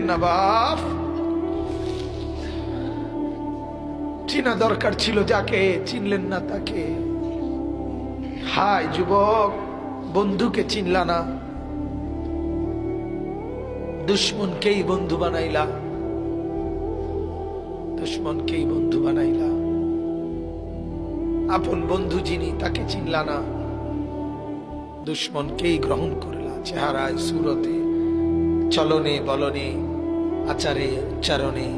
না বাপ, চিনা দরকার ছিল যাকে, চিনলেন না তাকে। হায় যুবক, বন্ধুকে চিনলা না, দুশ্মনকেই বন্ধু বানাইলা, দুশ্মনকেই বন্ধু বানাইলা। আপন বন্ধু যিনি তাকে চিনলা না, দুশ্মনকেই গ্রহণ করলা। চেহারায়, সুরতে, চলনে বলনে, আচারে উচ্চারণে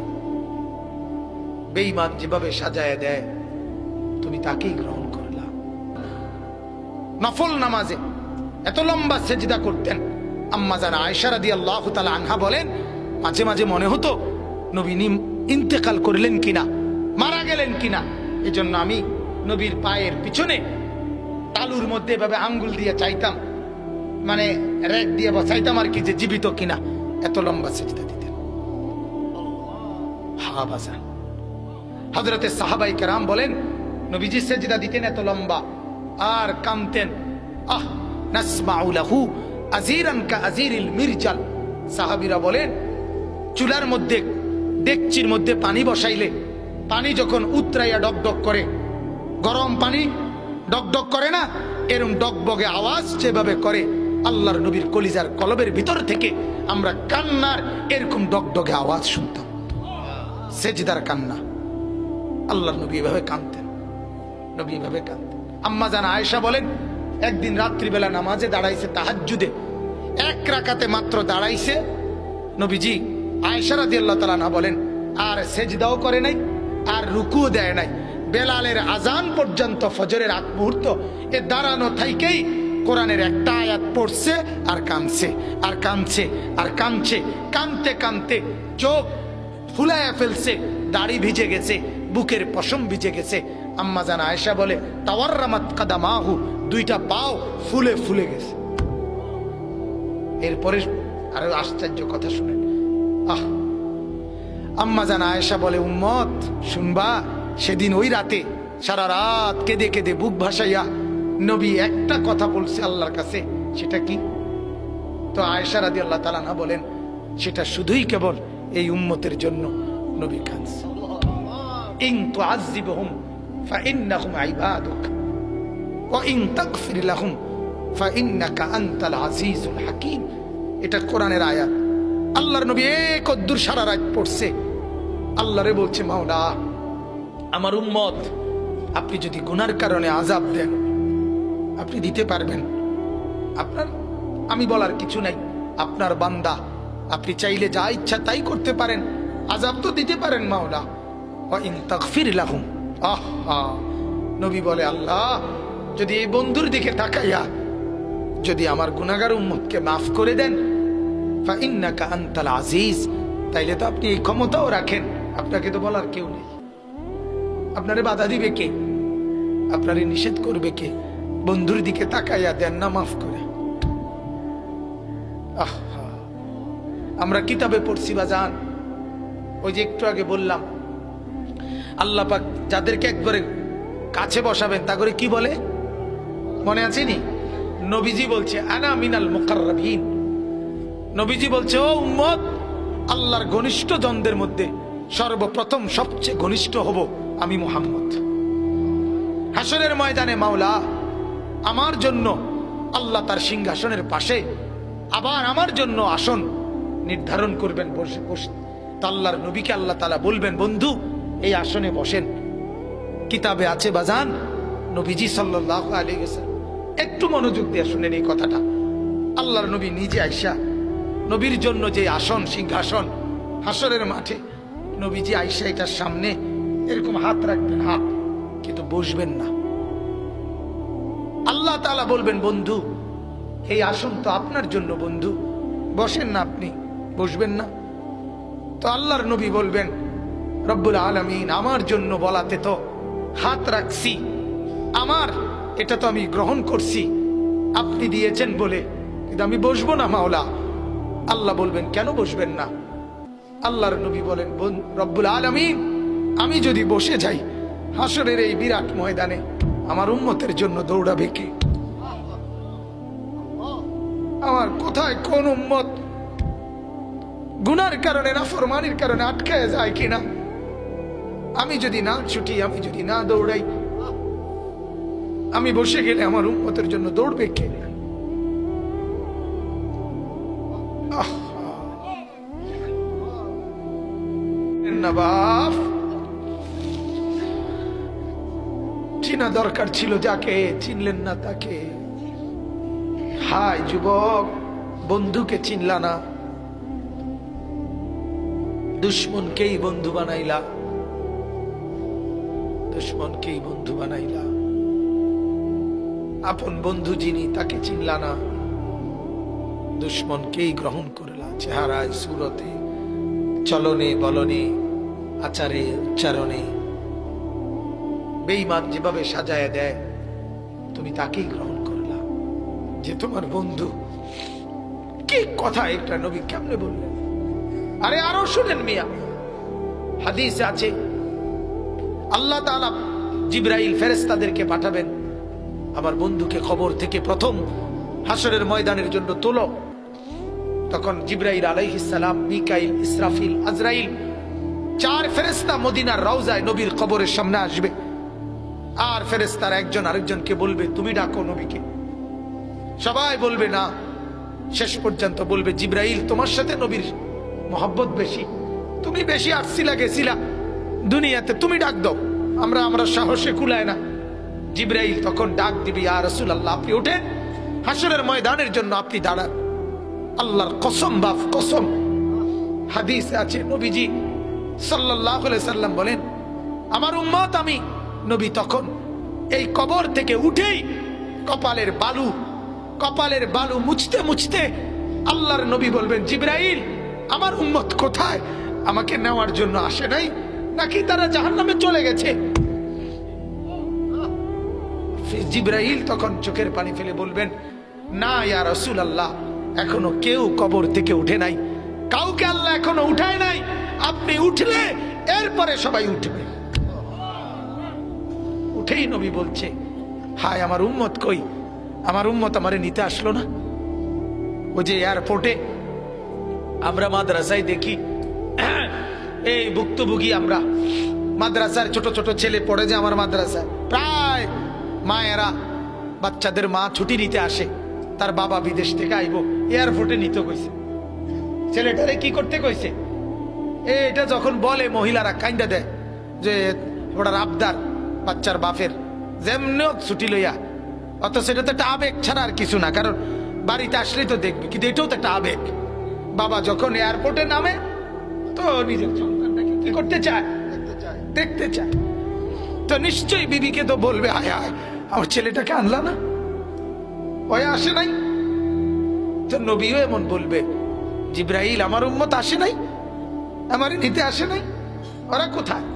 বেঈমান যেভাবে সাজায় দেয়, তুমি তাকেই গ্রহণ করলা। নফল নামাজে এত লম্বা সেজদা করতেন। আম্মা জান আয়েশা রাদিয়াল্লাহু তাআলা আনহা বলেন, মাঝে মাঝে মনে হতো নবী ইন্তেকাল করলেন কিনা, মারা গেলেন কিনা। এজন্য আমি নবীর পায়ের পিছনে তালুর মধ্যে এভাবে আঙ্গুল দিয়ে চাইতাম, মানে রেক দিয়ে বসাইতাম আর কি, যে জীবিত কিনা। এত লম্বা সেজদা দিতেন। হা বাজান, হযরতে সাহাবায়ে কেরাম বলেন, নবীজি সেজদা দিতেন এত লম্বা আর কাঁদতেন। আহ নাসমাউ লাহু আজিরান কা আজিরিল মিরজাল। সাহাবীরা বলেন, চুলার মধ্যে, ডেকচির মধ্যে পানি বসাইলে পানি যখন উতরাইয়া ডকডক করে, গরম পানি ডকডক করে না, এরকম ডগবগে আওয়াজ যেভাবে করে, আল্লাহর নবীর কলিজার কলবের ভিতর থেকে আমরা কান্নার এরকম ডগডগে আওয়াজ শুনতাম। সেজদার কান্না। আল্লাহর নবী এভাবে কাঁদতেন, নবী এভাবে কাঁদতেন। আম্মা জান আয়েশা বলেন, একদিন রাত্রিবেলা নামাজে দাঁড়াইছে, তাহাজ্জুদে এক রাকাতে মাত্র দাঁড়াইছে নবীজি। আয়েশা রাদিয়াল্লাহু তাআলা আনহা বলেন, আর সেজদাও করে নাই, আর রুকুও দেয় নাই। বেলালের আজান পর্যন্ত, ফজরের আগ মুহূর্ত, এ দাঁড়ানো থাইকেই কোরআনের একটা আয়াত পড়ছে আর কাঁদছে, আর কাঁদছে, আর কাঁদছে। কাঁদতে কাঁদতে চোখ ফুলাইয়া ফেলছে, দাড়ি ভিজে গেছে, বুকের পশম ভিজে গেছে। আম্মা জান আয়েশা বলে, তাওয়াররামাত কাদামাহু, দুইটা পাও ফুলে ফুলে গেছে। এরপরে আরো আশ্চর্য কথা শুনেন। আহ, আম্মা জান আয়েশা বলে, উম্মত শুনবা, সেদিন ওই রাতে সারা রাত কেঁদে কেঁদে বুক ভাসাইয়া নবী একটা কথা বলছে আল্লাহর কাছে। সেটা কি? তো আয়েশা রাদিয়াল্লাহু তাআলা আনহা বলেন, সেটা শুধুই কেবল এই উম্মতের জন্য নবী কাঁদছে। ইন তুআযিবহুম ফাইন্নাহুম ইবাদুক ওয়া ইন তাগফির লাহুম ফাইন্নাকা আনতাল আজিজুল হাকীম। এটা কোরআনের আয়াত। আল্লাহর নবী কদ্দুর সারা রাত পড়ছে, আল্লাহরে বলছে, মাওলা আমার উম্মত, আপনি যদি গুনার কারণে আযাব দেন, আপনি দিতে পারবেন। আপনার, আমি বলার কিছু নাই, আপনার বান্দা, আপনি চাইলে যা ইচ্ছা তাই করতে পারেন, আযাব তো দিতে পারেন মাওলা। ওয়া ইন তাগফির লাহুম, আহা, নবী বলে, আল্লাহ যদি এই বন্ধুর দিকে তাকাইয়া যদি আমার গুনাহগার উম্মতকে মাফ করে দেন, ফাইন্নাকা আনতাল আজিজ, তাইলে তো আপনি এই ক্ষমতাও রাখেন, আপনাকে তো বলার কেউ নেই। আপনারে বাধা দিবে কে? আপনারে নিষেধ করবে কে? বন্ধুর দিকে তাকাইয়া দেন না মাফ করে। আহা, আমরা কিতাবে পড়ছি বাজান, ওই যে একটু আগে বললাম, আল্লাহ পাক যাদেরকে একবারে কাছে বসাবেন তা করে কি বলে, মনে আছে নি? নবীজি বলছে, আনা মিনাল মুকাররাবিন। নবীজি বলছে, ও উম্মত, আল্লাহর ঘনিষ্ঠ জনদের মধ্যে সর্বপ্রথম সবচেয়ে ঘনিষ্ঠ হব আমি মুহাম্মদ। হাসরের ময়দানে মাওলা আমার জন্য, আল্লাহ তার সিংহাসনের পাশে আবার আমার জন্য আসন নির্ধারণ করবেন, বসে বসে। তা আল্লাহর নবীকে আল্লাহ তাআলা বলবেন, বন্ধু এই আসনে বসেন। কিতাবে আছে বাজান, নবীজি সাল্লাল্লাহু আলাইহি ওয়াসাল্লাম, একটু মনোযোগ দিয়ে শুনেন এই কথাটা। আল্লাহর নবী নিজে আইসা নবীর জন্য যে আসন, সিংহাসন হাসরের মাঠে, নবীজি আইসা এটার সামনে এরকম হাত রাখবেন, হাত, কিন্তু বসবেন না। আল্লাহ তাআলা বলবেন, বন্ধু এই আসন তো আপনার জন্য, বন্ধু বসেন না, আপনি বসবেন না। তো আল্লাহর নবী বলবেন, রব্বুল আলামিন আমার জন্য বলাতে তো হাত রাখছি, আমার এটা তো আমি গ্রহণ করছি, আপনি দিয়েছেন বলে, কিন্তু আমি বসবো না মাওলা। আল্লাহ বলবেন, কেন বসবেন না? আল্লাহর নবী বলেন, রব্বুল আলামিন আমি যদি বসে যাই হাসরের এই বিরাট ময়দানে, আমার উম্মতের জন্য দৌড়াবে কে? আমার কোথায় কোন উম্মত গুনার কারণে, নাফরমানির কারণে আটকায় যায় কিনা। আমি যদি না ছুটি, আমি যদি না দৌড়াই, আমি বসে গেলে আমার উম্মতের জন্য দৌড়বে কে? বাপ, চিনা দরকার ছিল যাকে, চিনলেন না তাকে। হায় যুবক, বন্ধুকে চিনলা না, দুশ্মনকেই বন্ধু বানাইলা, দুশ্মনকেই বন্ধু বানাইলা। আপন বন্ধু যিনি তাকে চিনলা না, দুশ্মনকেই গ্রহণ করলা। চেহারায়, সুরতে, চলনে বলনে, আচারে উচ্চারণে বেঈমান যেভাবে সাজায় দেয়, তুমি তাকেই গ্রহণ করলা যে তোমার বন্ধু। কি কথা এটা নবী কেমনে বললেন? আরে আরো শুনেন মিয়া, হাদিসে আছে আল্লাহ তাআলা জিবরাইল ফেরেশতাদেরকে পাঠাবেন, আমার বন্ধুকে খবর থেকে প্রথম হাসরের ময়দানের জন্য তোলো। তখন জিবরাইল আলাইহিস সালাম, মিকাইল, ইসরাফিল, আজরাইল, 4 ফেরেশতা মদিনার রওজায় নবীর কবরের সামনে আসবে। আর ফেরেশতারা একজন আরেকজনকে বলবে, তুমি ডাকো নবীকে। সবাই বলবে না। শেষ পর্যন্ত বলবে, জিবরাইল তোমার সাথে নবীর মহব্বত বেশি, তুমি বেশি আসছিলা গেছিলা দুনিয়াতে, তুমি ডাক দাও, আমরা সাহসে কুলায় না। জিবরাইল তখন ডাক দিবি, ইয়া রাসূলুল্লাহ আপনি ওঠেন, হাসরের ময়দানের জন্য আপনি দাঁড়ান। আল্লাহর কসম বাপ কসম, হাদিসে আছে নবীজি সাল্লাল্লাহু আলাইহি সাল্লাম বলেন, আমার উম্মত আমি নবী তখন এই কবর থেকে উঠেই কপালের বালু মুছতে মুছতে আল্লাহর নবী বলবেন, জিবরাইল আমার উম্মত কোথায়? আমাকে নেওয়ার জন্য আসে নাই নাকি তারা জাহান্নামে চলে গেছে? জিবরাইল তখন চোখের পানি ফেলে বলবেন, না ইয়া রাসূলুল্লাহ, এখনো কেউ কবর থেকে উঠে নাই, কাউকে আল্লাহ এখনো উঠায় নাই, আপনি উঠলে এরপরে সবাই উঠবে। উঠেই নবী বলছে, হায় আমার উম্মত কই? আমার উম্মত আমারে নিতে আসলো না। ওই যে এয়ারপোর্টে আমরা মাদ্রাসায় দেখি, এই ভুক্তভোগী আমরা মাদ্রাসার ছোট ছোট ছেলে পড়ে যে আমার মাদ্রাসায়, প্রায় মায়েরা বাচ্চাদের মা ছুটি নিতে আসে, তার বাবা বিদেশ থেকে আইব, এয়ারপোর্টে নিতে কইছে। ছেলেটারে কি করতে কইছে? এটা যখন বলে মহিলারা কাইন্দা দেয় যে ওটার আবদার বাচ্চার বাপের, যেমন ছুটি লইয়া, অত সেটা তো একটা আবেগ ছাড়া আর কিছু না, কারণ বাড়িতে আসলেই তো দেখবে, কিন্তু এটাও তো একটা আবেগ। বাবা যখন এয়ারপোর্টে নামে তো নিজের সন্তানটাকে কি করতে চায়? দেখতে চায়। তো নিশ্চয়ই বিবিকে তো বলবে, হায় হায় আমার ছেলেটাকে আনলা না, ওই আসে নাই। তো নবীও এমন বলবে, জিবরাইল আমার উম্মত আসে নাই, আমার নিতে আসে নাই, ওরা কোথায়?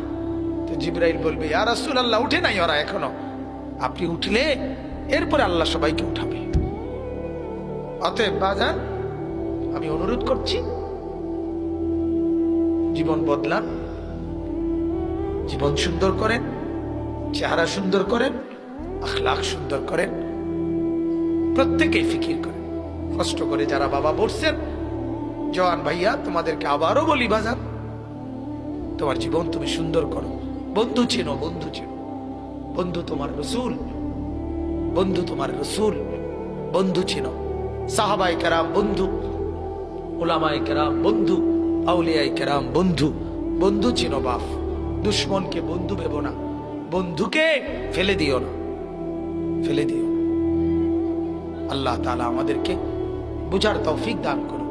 তো জিবরাইল বলবে, ইয়া রাসূলুল্লাহ উঠে নাই ওরা এখনো, আপনি উঠলে এরপরে আল্লাহ সবাইকে উঠাবে। অতএব বাজান, আমি অনুরোধ করছি, জীবন বদলান, জীবন সুন্দর করেন, চেহারা সুন্দর করেন, আখলাক সুন্দর করেন, প্রত্যেকেই ফিকির করেন। কষ্ট করে যারা বাবা বলছেন, জওয়ান ভাইয়া তোমাদেরকে আবারও বলি, বাজান তোমার জীবন তুমি সুন্দর করো। বন্ধু চেনো, বন্ধু চেনো, বন্ধু তোমার রসূল, বন্ধু তোমার রসূল, বন্ধু চেনো। সাহাবায়ে কেরাম বন্ধু, উলামায়ে কেরাম বন্ধু, আউলিয়ায়ে কেরাম বন্ধু, বন্ধু চেনো বাপ। দুশ্মনকে বন্ধু ভেবো না, বন্ধুকে ফেলে দিও না, ফেলে দিও। আল্লাহ তাআলা আমাদেরকে বুঝার তৌফিক দান করুন।